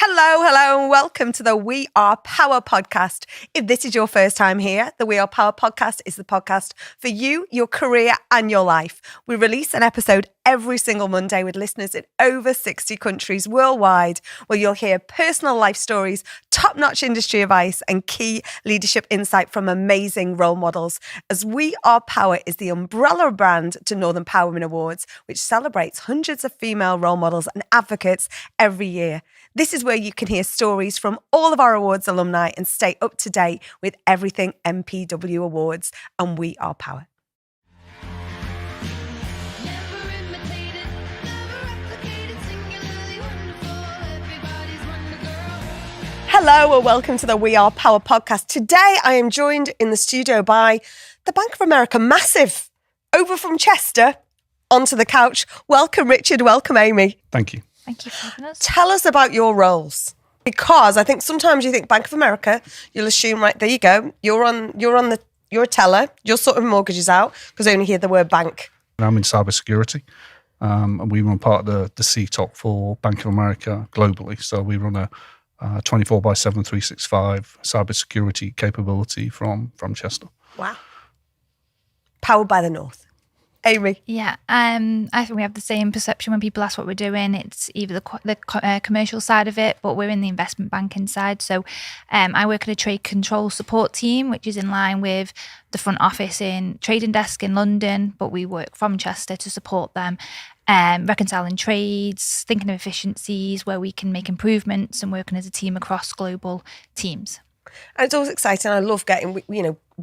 Hello, and welcome to the We Are Power podcast. If this is your first time here, the We Are Power podcast is the podcast for you, your career, and your life. We release an episode every single Monday with listeners in over 60 countries worldwide, where you'll hear personal life stories, top-notch industry advice, and key leadership insight from amazing role models. As We Are Power is the umbrella brand to Northern Power Women Awards, which celebrates hundreds of female role models and advocates every year. This is where you can hear stories from all of our awards alumni and stay up to date with everything NPW Awards and We Are Power. Hello and welcome to the We Are Power podcast. Today I am joined in the studio by the Bank of America Massive, over from Chester, onto the couch. Welcome Richard, welcome Amy. Thank you. Thank you for having us. Tell us about your roles, because I think sometimes you think Bank of America, you'll assume, right, there you go, you're a teller, you're sorting mortgages out, because I only hear the word bank. I'm in cybersecurity, and we run part of the CTOC for Bank of America globally. So we run a 24/7, 365 cybersecurity capability from Chester. Wow. Powered by the North. Amy? Yeah, I think we have the same perception when people ask what we're doing. It's either the commercial side of it, but we're in the investment banking side. So I work at a trade control support team, which is in line with the front office in trading desk in London, but we work from Chester to support them, reconciling trades, thinking of efficiencies, where we can make improvements, and working as a team across global teams. And it's always exciting. I love getting,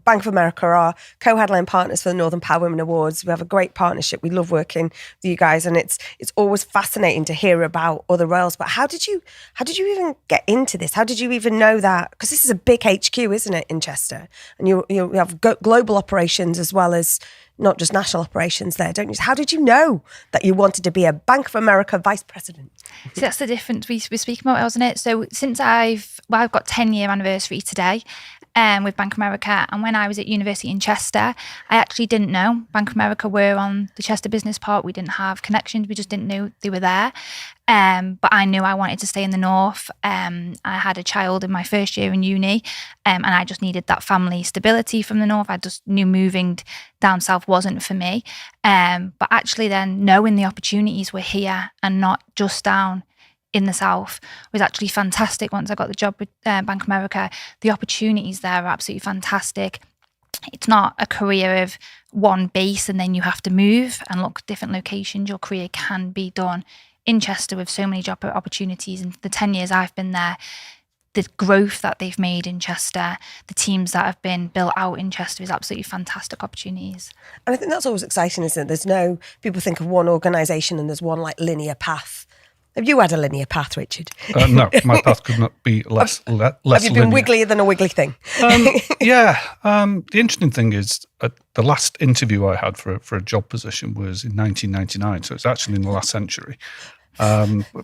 Bank of America are co-headline partners for the Northern Power Women Awards. We have a great partnership. We love working with you guys, and it's always fascinating to hear about other roles. But how did you even get into this? How did you even know that? Because this is a big HQ, isn't it, in Chester? And you have global operations as well as not just national operations there, don't you? How did you know that you wanted to be a Bank of America vice president? So that's the difference we're speaking about, wasn't it? So since I've got 10-year anniversary today with Bank of America, and when I was at university in Chester, I actually didn't know Bank of America were on the Chester Business Park. We didn't have connections. We just didn't know they were there. But I knew I wanted to stay in the North. I had a child in my first year in uni, and I just needed that family stability from the North. I just knew moving down south wasn't for me. But actually then knowing the opportunities were here and not just down in the south was actually fantastic. Once I got the job with Bank of America, the opportunities there are absolutely fantastic. It's not a career of one base and then you have to move and look at different locations. Your career can be done in Chester with so many job opportunities. And the 10 years I've been there, the growth that they've made in Chester, the teams that have been built out in Chester is absolutely fantastic opportunities. And I think that's always exciting, isn't it? People think of one organisation and there's one linear path. Have you had a linear path, Richard? No, my path could not be less Have you been linear. wigglier than a wiggly thing? Yeah. The interesting thing is the last interview I had for a job position was in 1999, so it's actually in the last century,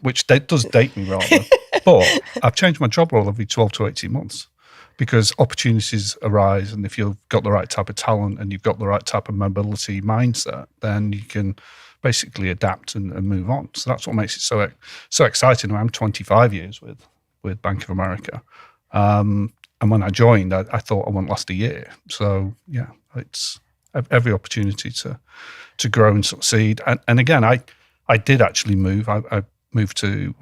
which does date me rather. But I've changed my job role every 12 to 18 months because opportunities arise, and if you've got the right type of talent and you've got the right type of mobility mindset, then you can basically adapt and move on. So that's what makes it so exciting. I'm 25 years with Bank of America. And when I joined, I thought I wouldn't last a year. So yeah, it's every opportunity to grow and succeed. And again, I did actually move. I moved to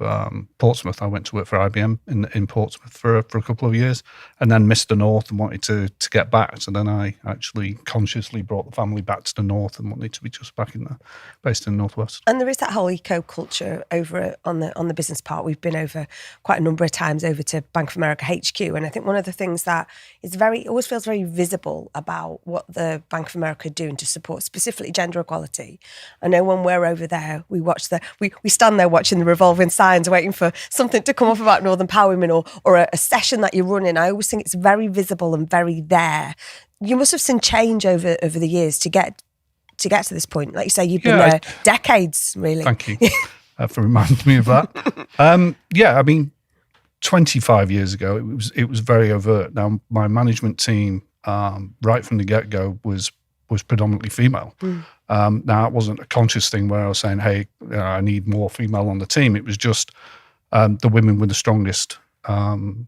Portsmouth. I went to work for IBM in Portsmouth for a couple of years, and then missed the North and wanted to get back. So then I actually consciously brought the family back to the North and wanted to be just back based in the Northwest. And there is that whole eco culture over on the business part. We've been over quite a number of times over to Bank of America HQ, and I think one of the things that is always feels very visible about what the Bank of America are doing to support specifically gender equality. I know when we're over there, we stand there watching the revolving signs, waiting for something to come up about Northern Power Women or a session that you're running. I always think it's very visible and very there. You must have seen change over the years to get to this point. Like you say, you've been there decades, really. Thank you for reminding me of that. 25 years ago, it was very overt. Now, my management team, right from the get-go, was predominantly female. Now, it wasn't a conscious thing where I was saying, hey, I need more female on the team. It was just the women were the strongest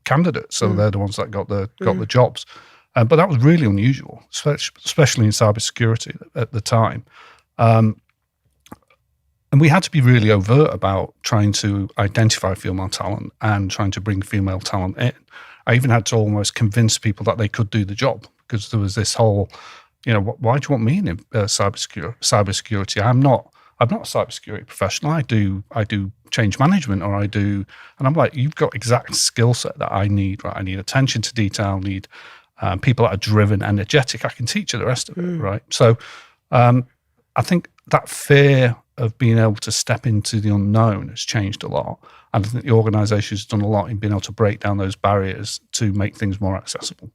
candidates, so they're the ones that got the jobs. But that was really unusual, especially in cybersecurity at the time. And we had to be really overt about trying to identify female talent and trying to bring female talent in. I even had to almost convince people that they could do the job, because there was this whole, why do you want me in cybersecurity? I'm not a cybersecurity professional. I do change management, and I'm like, you've got exact skill set that I need, right? I need attention to detail, I need people that are driven, energetic. I can teach you the rest of it, right? So I think that fear of being able to step into the unknown has changed a lot. And I think the organisation has done a lot in being able to break down those barriers to make things more accessible.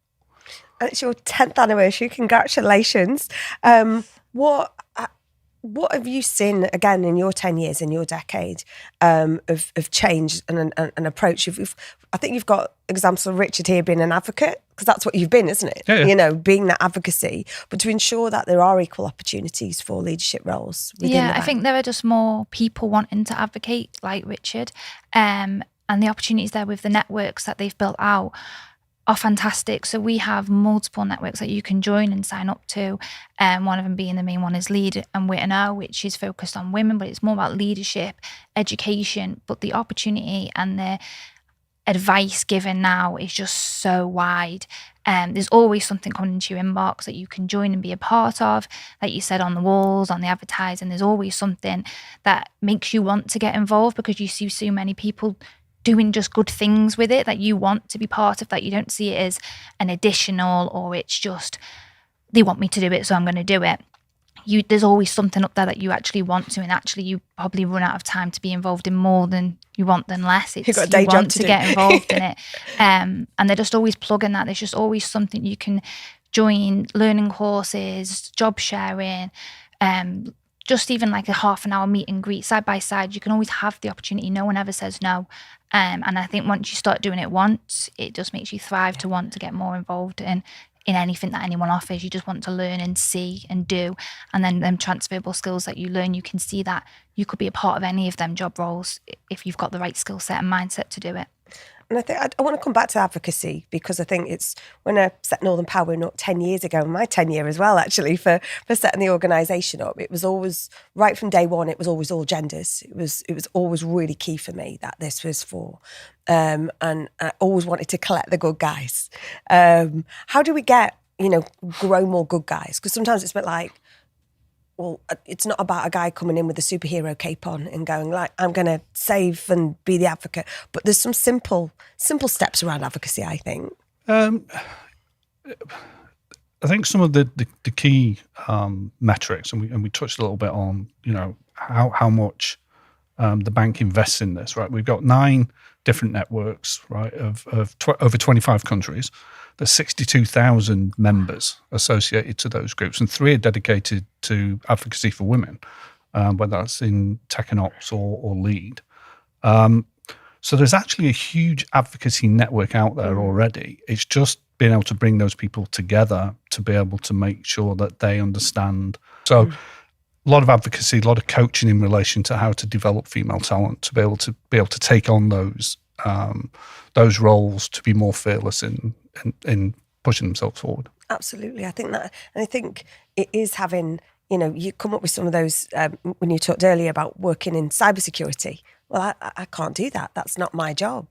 And it's your 10th anniversary. Congratulations. What have you seen, again, in your 10 years, in your decade, of change and an approach? I think you've got examples of Richard here being an advocate, because that's what you've been, isn't it? Yeah. Being that advocacy, but to ensure that there are equal opportunities for leadership roles within the bank. I think there are just more people wanting to advocate like Richard, and the opportunities there with the networks that they've built out are fantastic. So we have multiple networks that you can join and sign up to. One of them being, the main one is Lead and Whitner, which is focused on women, but it's more about leadership, education. But the opportunity and the advice given now is just so wide. There's always something coming into your inbox that you can join and be a part of. Like you said, on the walls, on the advertising, there's always something that makes you want to get involved, because you see so many people doing just good things with it that you want to be part of, that you don't see it as an additional, or it's just they want me to do it, so I'm going to do it. There's always something up there that you actually want to, and actually you probably run out of time to be involved in more than you want than less. It's, You've got a day you job want to to do. get involved in it. And they're just always plugging that. There's just always something you can join, learning courses, job sharing, just even like a half an hour meet and greet side by side. You can always have the opportunity. No one ever says no. And I think once you start doing it once, it just makes you thrive to want to get more involved in anything that anyone offers. You just want to learn and see and do. And then them transferable skills that you learn, you can see that you could be a part of any of them job roles if you've got the right skill set and mindset to do it. And I think I want to come back to advocacy, because I think it's when I set Northern Power 10 years ago, my 10 year as well, actually, for setting the organisation up, it was always, right from day one, it was always all genders. It was always really key for me that this was for, and I always wanted to collect the good guys. How do we get, grow more good guys? Because sometimes it's a bit like, well, it's not about a guy coming in with a superhero cape on and going like, I'm going to save and be the advocate. But there's some simple steps around advocacy, I think. I think some of the key metrics, and we touched a little bit on, how much the bank invests in this, right? We've got 9 different networks, right, of over 25 countries. There's 62,000 members associated to those groups, and 3 are dedicated to advocacy for women, whether that's in tech and ops or lead. So there's actually a huge advocacy network out there already. It's just being able to bring those people together to be able to make sure that they understand. So a lot of advocacy, a lot of coaching in relation to how to develop female talent, to be able to take on those roles, to be more fearless in pushing themselves forward. Absolutely. I think that, and I think it is having, you come up with some of those, when you talked earlier about working in cybersecurity. Well, I can't do that. That's not my job,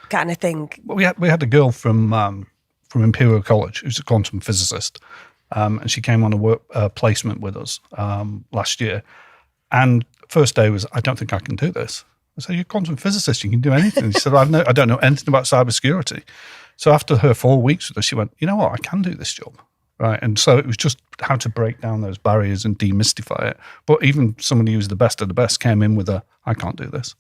kind of thing. Well, we had a girl from Imperial College who's a quantum physicist, and she came on a work placement with us last year. And first day was, I don't think I can do this. I said, you're a quantum physicist, you can do anything. She said, I don't know anything about cybersecurity. So after her 4 weeks with us, she went, you know what, I can do this job, right? And so it was just how to break down those barriers and demystify it. But even somebody who's the best of the best came in with I can't do this.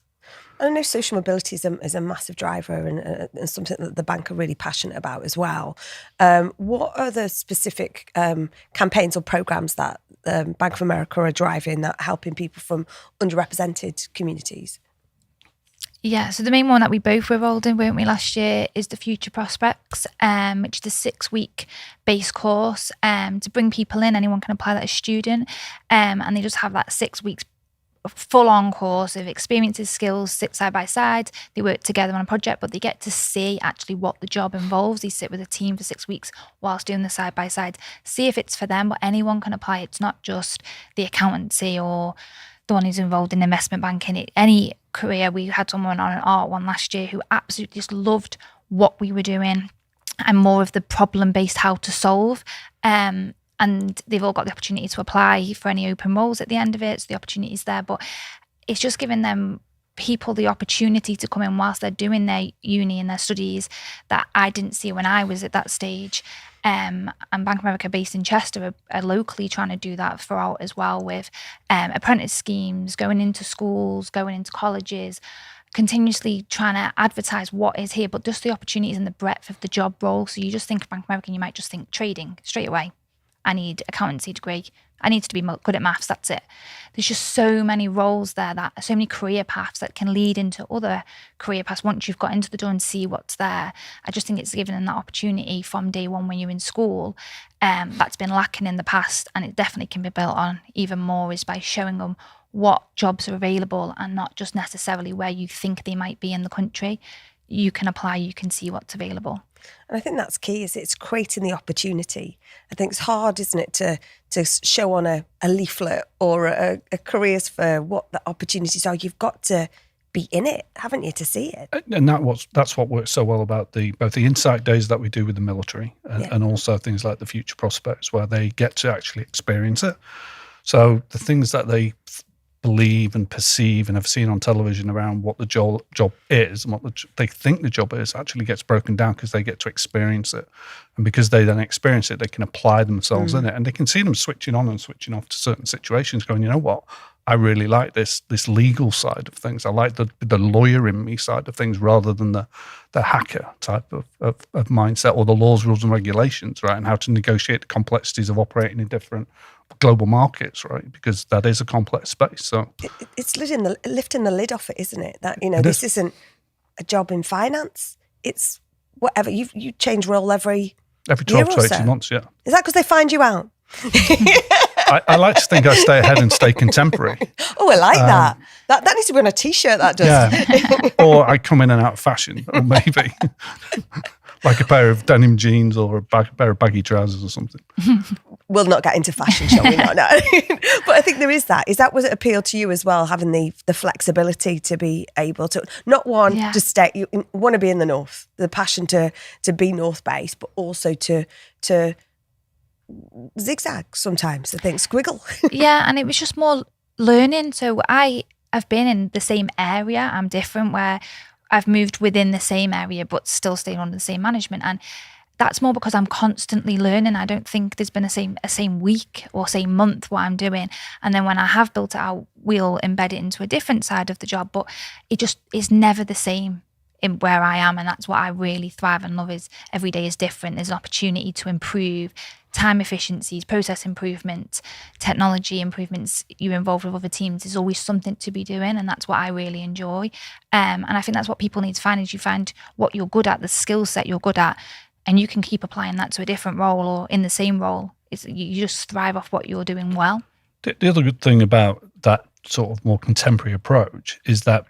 I know social mobility is a massive driver and something that the bank are really passionate about as well. What are the specific campaigns or programs that Bank of America are driving that helping people from underrepresented communities? Yeah, so the main one that we both were enrolled in, weren't we, last year, is the Future Prospects, which is a 6-week base course to bring people in. Anyone can apply that as a student, and they just have that 6 weeks a full-on course of experiences, skills, sit side by side. They work together on a project, but they get to see actually what the job involves. They sit with a team for 6 weeks whilst doing the side by side, see if it's for them, but anyone can apply. It's not just the accountancy or the one who's involved in investment banking. Any career. We had someone on an art one last year who absolutely just loved what we were doing and more of the problem-based how to solve. And they've all got the opportunity to apply for any open roles at the end of it. So the opportunity is there, but it's just giving them people the opportunity to come in whilst they're doing their uni and their studies that I didn't see when I was at that stage. And Bank of America, based in Chester, are locally trying to do that throughout as well with apprentice schemes, going into schools, going into colleges, continuously trying to advertise what is here, but just the opportunities and the breadth of the job role. So you just think of Bank of America and you might just think trading straight away. I need accountancy degree. I need to be good at maths. That's it. There's just so many roles there, that so many career paths that can lead into other career paths once you've got into the door and see what's there. I just think it's giving them that opportunity from day one when you're in school. That's been lacking in the past, and it definitely can be built on even more, is by showing them what jobs are available and not just necessarily where you think they might be in the country. You can apply, you can see what's available. And I think that's key, is it's creating the opportunity. I think it's hard, isn't it, to show on a leaflet or a careers fair what the opportunities are. You've got to be in it, haven't you, to see it? And that's what works so well about both the insight days that we do with the military and also things like the future prospects, where they get to actually experience it. So the things that they believe and perceive and have seen on television around what the job is and what they think the job is actually gets broken down because they get to experience it. And because they then experience it, they can apply themselves in it, and they can see them switching on and switching off to certain situations, going, you know what, I really like this legal side of things. I like the lawyer in me side of things rather than the hacker type of mindset, or the laws, rules and regulations, right? And how to negotiate the complexities of operating in different global markets, right? Because that is a complex space. So it's lifting the lid off it, isn't it? That, this isn't a job in finance. It's whatever. You change role every 12 to 18 months, yeah. Is that because they find you out? I like to think I stay ahead and stay contemporary. Oh, I like that. That needs to be on a T-shirt, that does. Yeah. Or I come in and out of fashion, or maybe like a pair of denim jeans or a pair of baggy trousers or something. We'll not get into fashion, shall we not? No. But I think there is that. Was it appeal to you as well, having the flexibility to be able to, not to stay, you want to be in the north, the passion to be north-based, but also to zigzag sometimes, I think, squiggle. Yeah, and it was just more learning. So I've been in the same area. I'm different, where I've moved within the same area but still staying under the same management, and that's more because I'm constantly learning. I don't think there's been a same week or same month what I'm doing, and then when I have built it out, we'll embed it into a different side of the job, but it just is never the same in where I am. And that's what I really thrive and love, is every day is different. There's an opportunity to improve time efficiencies, process improvements, technology improvements. You're involved with other teams. There's always something to be doing, and that's what I really enjoy. And I think that's what people need to find, is you find what you're good at, the skill set you're good at, and you can keep applying that to a different role or in the same role. You just thrive off what you're doing well. The other good thing about that sort of more contemporary approach is that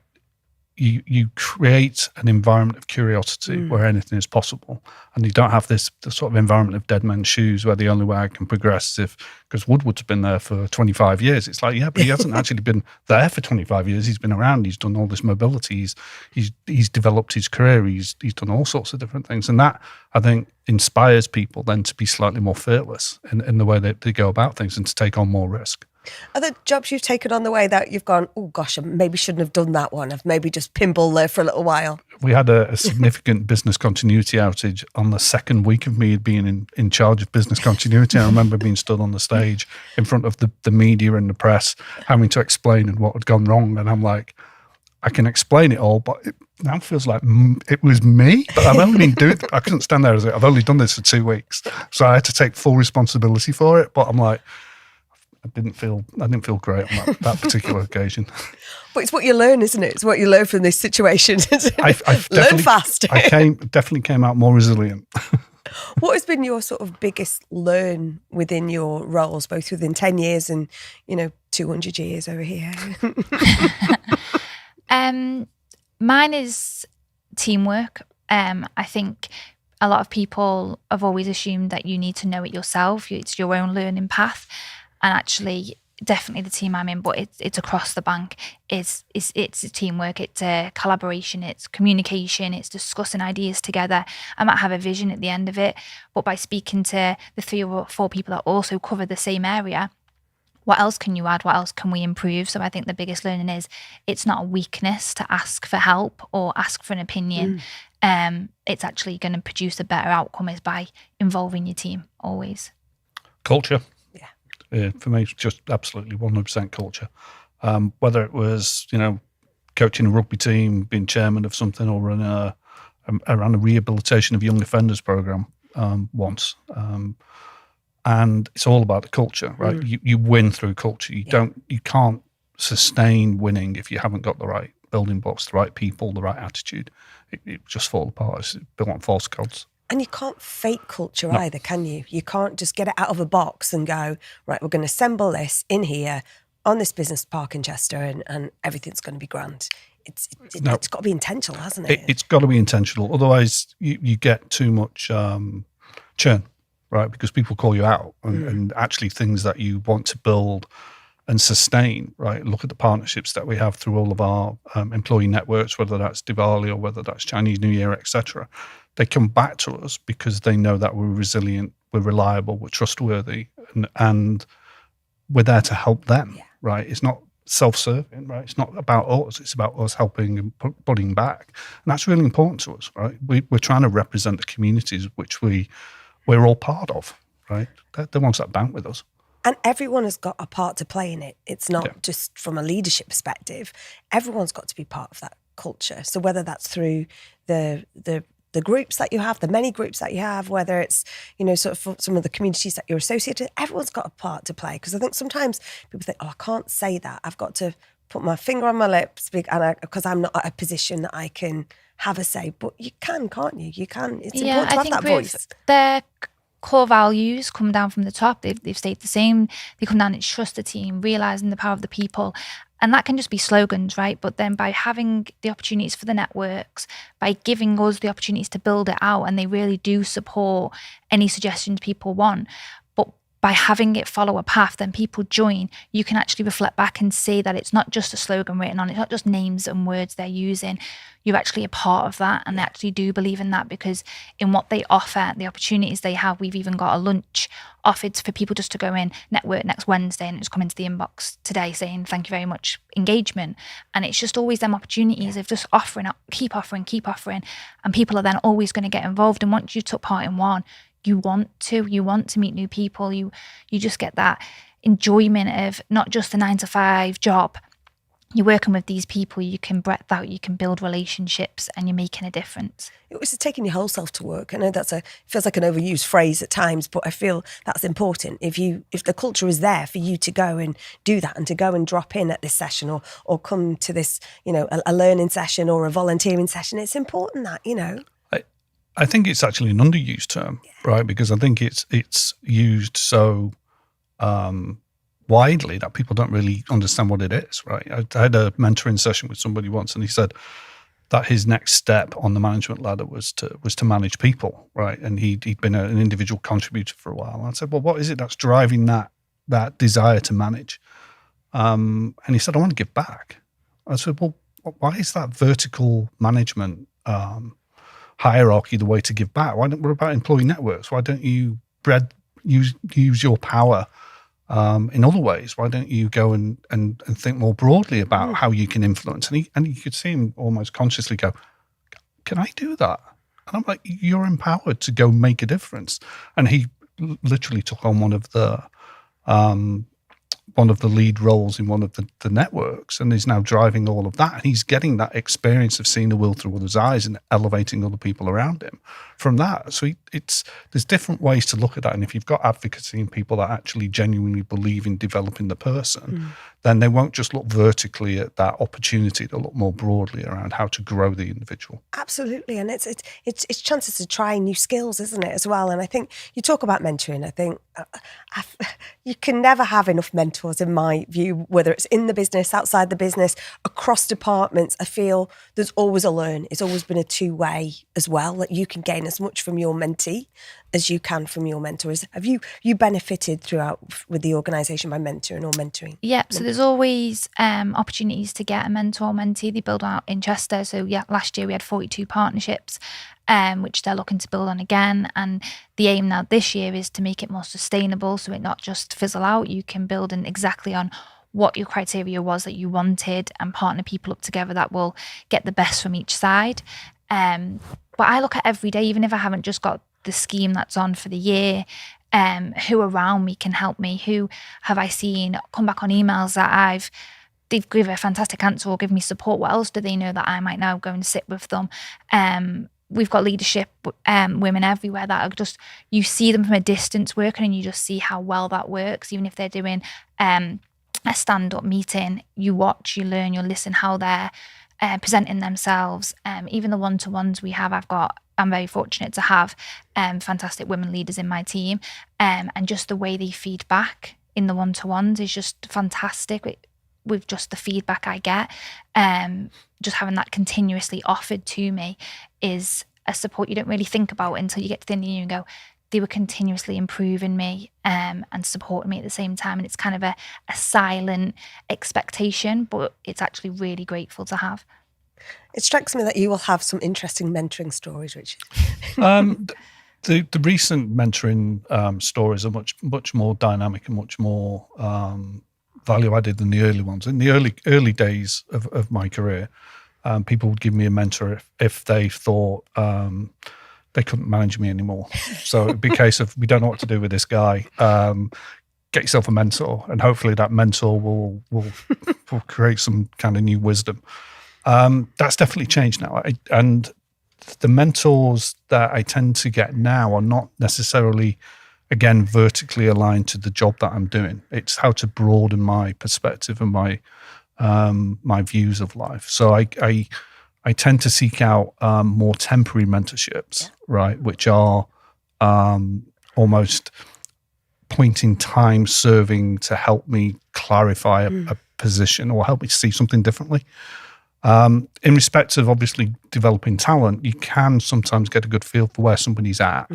you create an environment of curiosity where anything is possible, and you don't have the sort of environment of dead men's shoes where the only way I can progress is because Woodward's been there for 25 years. It's like, yeah, but he hasn't actually been there for 25 years. He's been around. He's done all this mobility. He's developed his career. He's done all sorts of different things, and that, I think, inspires people then to be slightly more fearless in the way that they go about things and to take on more risk. Are there jobs you've taken on the way that you've gone, oh gosh, I maybe shouldn't have done that one. I've maybe just pinball there for a little while? We had a significant business continuity outage on the second week of me being in charge of business continuity. I remember being stood on the stage in front of the media and the press, having to explain what had gone wrong. And I'm like, I can explain it all, but it now feels like it was me. But I've only been doing it. I couldn't stand there as I've only done this for 2 weeks. So I had to take full responsibility for it. But I'm like, I didn't feel great on that particular occasion. But it's what you learn, isn't it? It's what you learn from this situation. Learn fast. I definitely came out more resilient. What has been your sort of biggest learn within your roles, both within 10 years and, 200 years over here. Mine is teamwork. I think a lot of people have always assumed that you need to know it yourself. It's your own learning path. And actually, definitely the team I'm in, but it's across the bank. It's teamwork, it's collaboration, it's communication, it's discussing ideas together. I might have a vision at the end of it, but by speaking to the 3 or 4 people that also cover the same area, what else can you add? What else can we improve? So I think the biggest learning is it's not a weakness to ask for help or ask for an opinion. It's actually going to produce a better outcome is by involving your team always. Culture. Yeah. For me, it's just absolutely 100% culture. Whether it was, coaching a rugby team, being chairman of something, or I ran a rehabilitation of young offenders program once. And it's all about the culture, right? You win through culture. You can't sustain winning if you haven't got the right building blocks, the right people, the right attitude. It just falls apart. It's built on false gods. And you can't fake culture either, can you? You can't just get it out of a box and go, right, we're going to assemble this in here on this business park in Chester and everything's going to be grand. It's got to be intentional, hasn't it? It's got to be intentional. Otherwise, you get too much churn. Right, because people call you out and actually things that you want to build and sustain, right? Look at the partnerships that we have through all of our employee networks, whether that's Diwali or whether that's Chinese New Year, etc. They come back to us because they know that we're resilient, we're reliable, we're trustworthy, and we're there to help them, right? It's not self-serving, right? It's not about us, it's about us helping and putting back. And that's really important to us, right? We're trying to represent the communities which we're all part of, right? They're the ones that bank with us. And everyone has got a part to play in it. It's not just from a leadership perspective. Everyone's got to be part of that culture. So whether that's through the groups that you have, the many groups that you have, whether it's, sort of some of the communities that you're associated with, everyone's got a part to play. Because I think sometimes people think, I can't say that. I've got to put my finger on my lips because I'm not at a position that I can have a say. But you can, can't you? You can. It's important to have that voice. Their core values come down from the top. They've stayed the same. They come down, it's trust the team, realising the power of the people. And that can just be slogans, right? But then by having the opportunities for the networks, by giving us the opportunities to build it out, and they really do support any suggestions people want. But by having it follow a path, then people join, you can actually reflect back and see that it's not just a slogan written on, it's not just names and words they're using. You're actually a part of that, and they actually do believe in that because in what they offer, the opportunities they have, we've even got a lunch offered for people just to go in, network next Wednesday, and it's come into the inbox today saying, thank you very much, engagement. And it's just always them opportunities of just offering up, keep offering. And people are then always going to get involved. And once you took part in one, you want to meet new people. You just get that enjoyment of not just a 9-to-5 job. You're working with these people, you can breadth out, you can build relationships, and you're making a difference. It was taking your whole self to work. I know feels like an overused phrase at times, but I feel that's important. If the culture is there for you to go and do that, and to go and drop in at this session or come to this, a learning session or a volunteering session, it's important that, I think it's actually an underused term, right? Because I think it's used so widely that people don't really understand what it is, right? I had a mentoring session with somebody once, and he said that his next step on the management ladder was to manage people, right? And he'd been an individual contributor for a while. And I said, well, what is it that's driving that desire to manage? And he said, I want to give back. I said, well, why is that vertical management hierarchy the way to give back? What about employee networks? Why don't you use your power in other ways? Why don't you go and think more broadly about how you can influence? And you could see him almost consciously go, can I do that? And I'm like, you're empowered to go make a difference. And he literally took on one of the lead roles in one of the networks, and is now driving all of that. And he's getting that experience of seeing the world through others' eyes and elevating other people around him from that. So there's different ways to look at that. And if you've got advocacy and people that actually genuinely believe in developing the person, then they won't just look vertically at that opportunity, they'll look more broadly around how to grow the individual. Absolutely, and it's chances to try new skills, isn't it, as well? And I think you talk about mentoring. I think you can never have enough mentors, in my view, whether it's in the business, outside the business, across departments. I feel there's always a learn. It's always been a two-way as well, that you can gain as much from your mentee as you can from your mentors. Have you benefited throughout with the organisation by mentoring or mentoring? Yeah, so there's always opportunities to get a mentor or mentee. They build out in Chester. So yeah, last year we had 42 partnerships, which they're looking to build on again. And the aim now this year is to make it more sustainable, so it not just fizzle out. You can build in exactly on what your criteria was that you wanted and partner people up together that will get the best from each side. But I look at every day, even if I haven't just got the scheme that's on for the year, who around me can help me, who have I seen come back on emails that they've given a fantastic answer or give me support. What else do they know that I might now go and sit with them? We've got leadership women everywhere that are just, you see them from a distance working and you just see how well that works. Even if they're doing a stand-up meeting, you watch, you learn, you listen how they're presenting themselves. Even the one-to-ones we have, I'm very fortunate to have fantastic women leaders in my team, and just the way they feed back in the one-to-ones is just fantastic. With just the feedback I get, just having that continuously offered to me is a support you don't really think about until you get to the end of the year and go, they were continuously improving me and supporting me at the same time. And it's kind of a silent expectation, but it's actually really grateful to have. It strikes me that you will have some interesting mentoring stories, Richard. The recent mentoring stories are much more dynamic and much more value added than the early ones. In the early days of my career, people would give me a mentor if they thought they couldn't manage me anymore. So it'd be a case of, we don't know what to do with this guy. Get yourself a mentor, and hopefully that mentor will create some kind of new wisdom. That's definitely changed now. And the mentors that I tend to get now are not necessarily, again, vertically aligned to the job that I'm doing. It's how to broaden my perspective and my views of life. So I tend to seek out more temporary mentorships, right, which are almost point in time serving to help me clarify a position or help me see something differently. In respect of obviously developing talent, you can sometimes get a good feel for where somebody's at,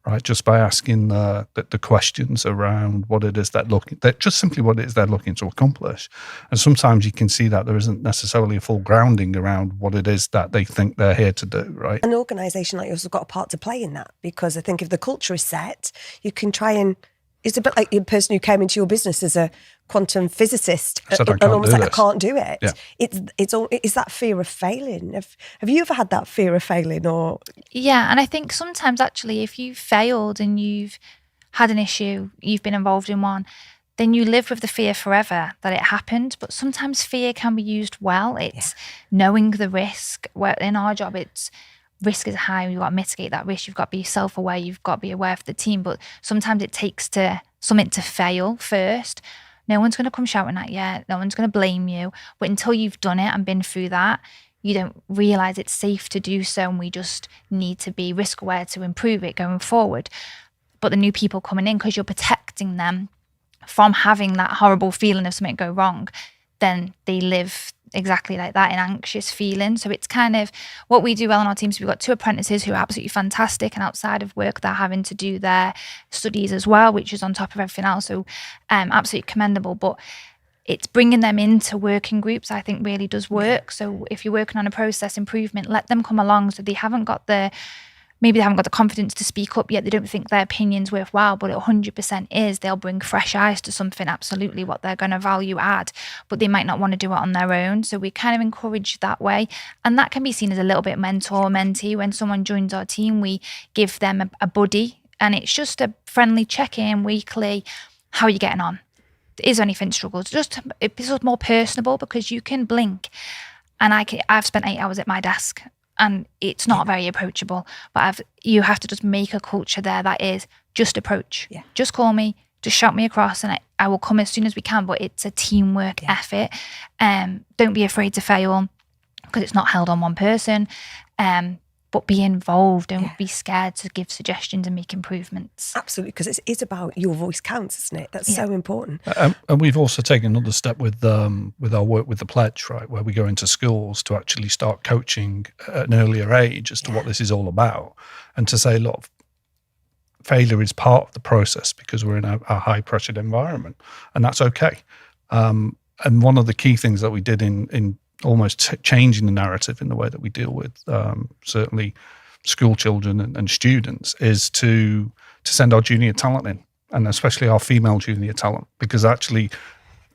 right? Just by asking the questions around what it is just simply what it is they're looking to accomplish. And sometimes you can see that there isn't necessarily a full grounding around what it is that they think they're here to do, right? An organisation like yours has got a part to play in that, because I think if the culture is set, you can try and, it's a bit like the person who came into your business as a quantum physicist and almost like, I can't do it. Yeah. It's that fear of failing. Have you ever had that fear of failing? Or Yeah, and I think sometimes actually if you've failed and you've had an issue, you've been involved in one, then you live with the fear forever that it happened. But sometimes fear can be used well. It's knowing the risk. Where in our job, it's risk is high. You've got to mitigate that risk. You've got to be self-aware. You've got to be aware of the team. But sometimes it takes something to fail first. No one's going to come shouting at you. No one's going to blame you. But until you've done it and been through that, you don't realise it's safe to do so. And we just need to be risk aware to improve it going forward. But the new people coming in, because you're protecting them from having that horrible feeling of something go wrong, then they live exactly like that, in anxious feeling. So it's kind of what we do well in our teams. We've got 2 apprentices who are absolutely fantastic, and outside of work they're having to do their studies as well, which is on top of everything else. So absolutely commendable. But it's bringing them into working groups, I think, really does work. So if you're working on a process improvement, let them come along. So they haven't got the confidence to speak up yet. They don't think their opinion's worthwhile, but it 100% is. They'll bring fresh eyes to something, absolutely, what they're going to value add, but they might not want to do it on their own. So we kind of encourage that way. And that can be seen as a little bit mentor-mentee. When someone joins our team, we give them a buddy, and it's just a friendly check-in weekly. How are you getting on? Is there anything struggles? It's just more personable, because you can blink. And I've spent 8 hours at my desk, and it's not very approachable, but you have to just make a culture there that is just approach. Yeah. Just call me. just shout me across and I will come as soon as we can, but it's a teamwork effort. Don't be afraid to fail because it's not held on one person. But be involved. Don't be scared to give suggestions and make improvements. Absolutely, because it's about your voice counts, isn't it? That's so important. And we've also taken another step with our work with the Pledge, right, where we go into schools to actually start coaching at an earlier age as to what this is all about, and to say, look, failure is part of the process because we're in a high-pressured environment, and that's okay. And one of the key things that we did in almost changing the narrative in the way that we deal with certainly school children and students is to send our junior talent in, and especially our female junior talent, because actually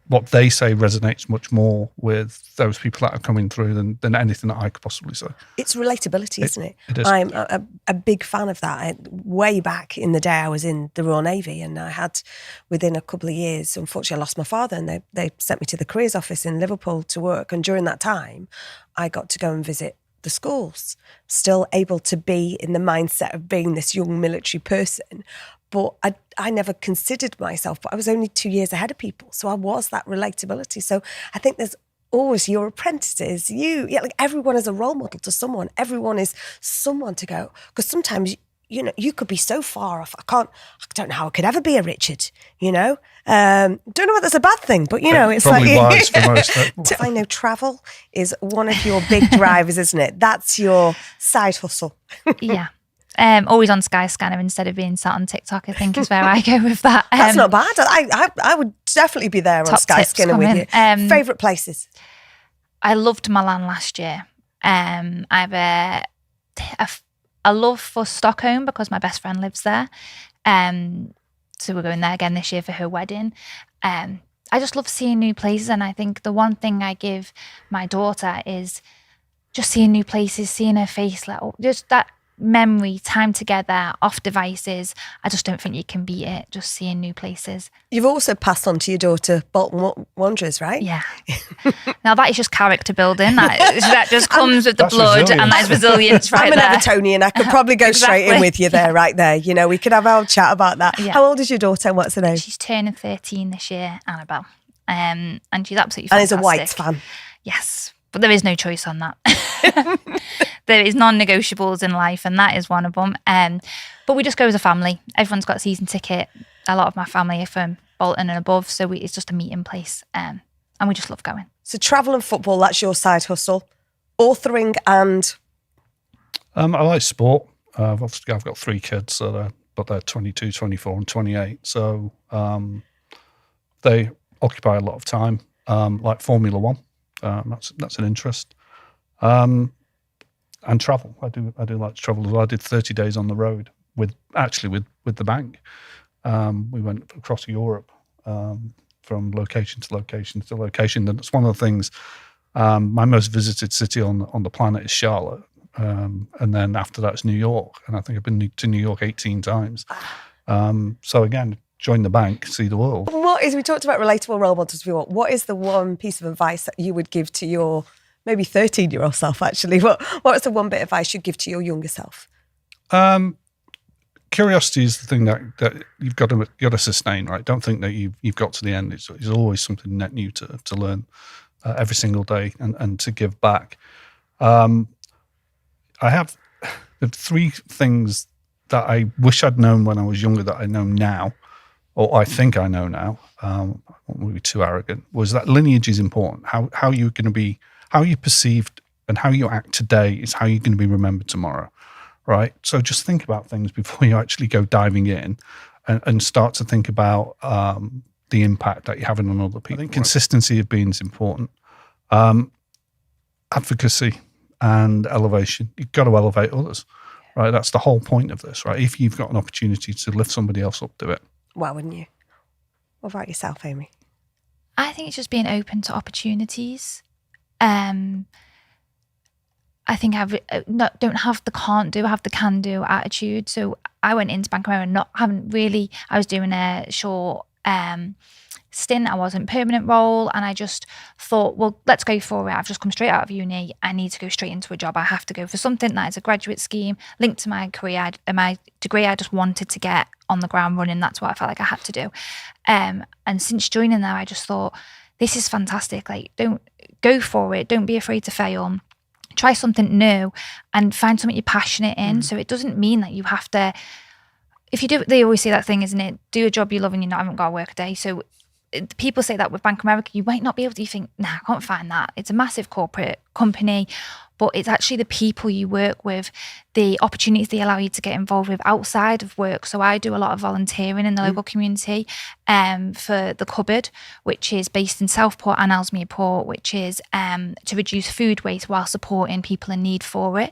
what they say resonates much more with those people that are coming through than anything that I could possibly say. It's relatability, isn't it? It is. I'm a big fan of that. Way back in the day, I was in the Royal Navy, and I had, within a couple of years, unfortunately, I lost my father, and they sent me to the careers office in Liverpool to work. And during that time, I got to go and visit the schools, still able to be in the mindset of being this young military person. But I never considered myself, but I was only 2 years ahead of people. So I was that relatability. So I think there's always your apprentices, like everyone is a role model to someone. Everyone is someone to go. Because sometimes, you could be so far off. I don't know how I could ever be a Richard, Don't know whether that's a bad thing, but it's probably like wise for most. I know travel is one of your big drivers, isn't it? That's your side hustle. Yeah. Always on Skyscanner instead of being sat on TikTok, I think is where I go with that. That's not bad. I would definitely be there on Skyscanner with you. Favourite places? I loved Milan last year. I have a love for Stockholm because my best friend lives there. So we're going there again this year for her wedding. I just love seeing new places, and I think the one thing I give my daughter is just seeing new places, seeing her face, just that memory, time together, off devices. I just don't think you can beat it, just seeing new places. You've also passed on to your daughter Bolton Wanderers, right? Yeah. Now that is just character building. That just comes with the blood, resilience. And that's resilience right there. I'm an Evertonian. I could probably go straight in with you there, right there. We could have our chat about that. Yeah. How old is your daughter and what's her name? She's turning 13 this year, Annabelle. And she's absolutely fantastic. And is a Whites fan. Yes. But there is no choice on that. There is non-negotiables in life, and that is one of them. But we just go as a family. Everyone's got a season ticket. A lot of my family are from Bolton and above, so it's just a meeting place, and we just love going. So travel and football, that's your side hustle. Authoring and? I like sport. Obviously, I've got 3 kids, but they're 22, 24 and 28. So they occupy a lot of time, like Formula One. That's an interest. And travel. I do like to travel as well. I did 30 days on the road with the bank. We went across Europe from location to location to location. That's one of the things. My most visited city on the planet is Charlotte, and then after that it's New York. And I think I've been to New York 18 times. So again, join the bank, see the world. We talked about relatable role models before. What is the one piece of advice that you would give to your maybe 13-year-old self, actually? What's the one bit of advice you'd give to your younger self? Curiosity is the thing that you've got to sustain, right? Don't think that you've got to the end. It's always something net new to learn every single day and to give back. I have 3 things that I wish I'd known when I was younger that I know now, or I think I know now. I don't want to be too arrogant. Was that lineage is important. How you're going to be, how you're perceived and how you act today is how you're going to be remembered tomorrow, right? So just think about things before you actually go diving in and start to think about the impact that you're having on other people. I think consistency of being is important. Advocacy and elevation. You've got to elevate others, right? That's the whole point of this, right? If you've got an opportunity to lift somebody else up, do it. Why wouldn't you? What about yourself, Amy? I think it's just being open to opportunities. I think I don't have the can't do, I have the can do attitude. So I went into Bank of America I was doing a short stint. I wasn't permanent role, and I just thought, well, let's go for it. I've just come straight out of uni. I need to go straight into a job. I have to go for something that is a graduate scheme linked to my career, my degree. I just wanted to get on the ground running. That's what I felt like I had to do. And since joining there, I just thought, this is fantastic. Like, don't go for it. Don't be afraid to fail. Try something new and find something you're passionate in. So it doesn't mean that you have to, if you do, they always say that thing, isn't it? Do a job you love and you haven't got to work a day. So people say that with Bank of America, you might not be able to, you think, nah, I can't find that. It's a massive corporate company, but it's actually the people you work with, the opportunities they allow you to get involved with outside of work. So I do a lot of volunteering in the local community for the Cupboard, which is based in Southport and Ellesmere Port, which is to reduce food waste while supporting people in need for it.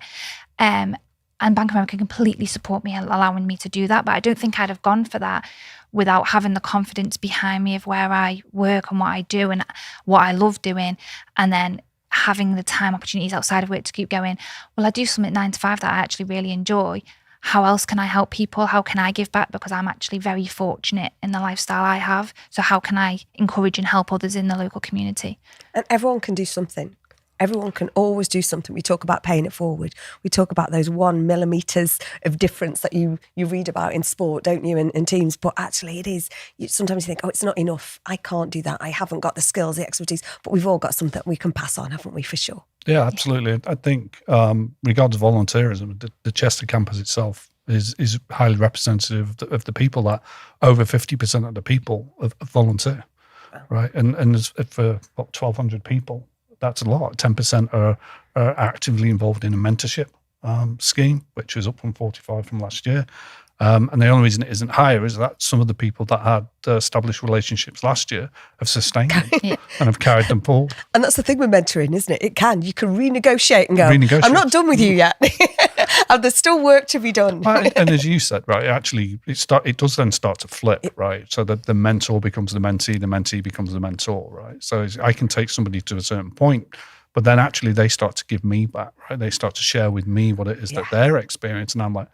And Bank of America completely support me, allowing me to do that. But I don't think I'd have gone for that without having the confidence behind me of where I work and what I do and what I love doing. And then having the time opportunities outside of work to keep going, well, I do something 9 to 5 that I actually really enjoy. How else can I help people? How can I give back? Because I'm actually very fortunate in the lifestyle I have. So how can I encourage and help others in the local community? And everyone can do something. Everyone can always do something. We talk about paying it forward. We talk about those 1 millimeters of difference that you read about in sport, don't you, in teams? But actually it is, sometimes you think, oh, it's not enough. I can't do that. I haven't got the skills, the expertise. But we've all got something we can pass on, haven't we, for sure? Yeah, absolutely. I think regards to volunteerism, the Chester campus itself is highly representative of the people that over 50% of the people volunteer, right? And for about 1,200 people, that's a lot. 10% are actively involved in a mentorship scheme, which is up from 45 from last year. And the only reason it isn't higher is that some of the people that had established relationships last year have sustained them and have carried them forward. And that's the thing with mentoring, isn't it? You can renegotiate and go, I'm not done with you yet. And there's still work to be done. And as you said, right, it does then start to flip, right? So that the mentor becomes the mentee becomes the mentor, right? So I can take somebody to a certain point, but then actually they start to give me back, right? They start to share with me what it is that they're experiencing. And I'm like,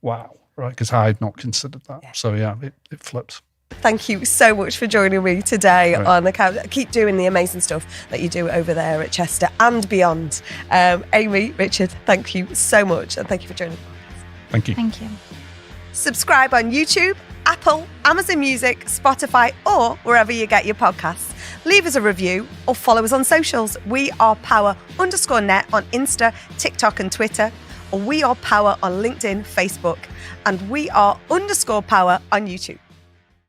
wow, right? Because I'd not considered that. Yeah. So yeah, it flips. Thank you so much for joining me today on the couch. Keep doing the amazing stuff that you do over there at Chester and beyond. Amy, Richard, thank you so much. And thank you for joining us. Thank you. Thank you. Subscribe on YouTube, Apple, Amazon Music, Spotify, or wherever you get your podcasts. Leave us a review or follow us on socials. We are power_net on Insta, TikTok and Twitter. Or We Are Power on LinkedIn, Facebook. And We Are _power on YouTube.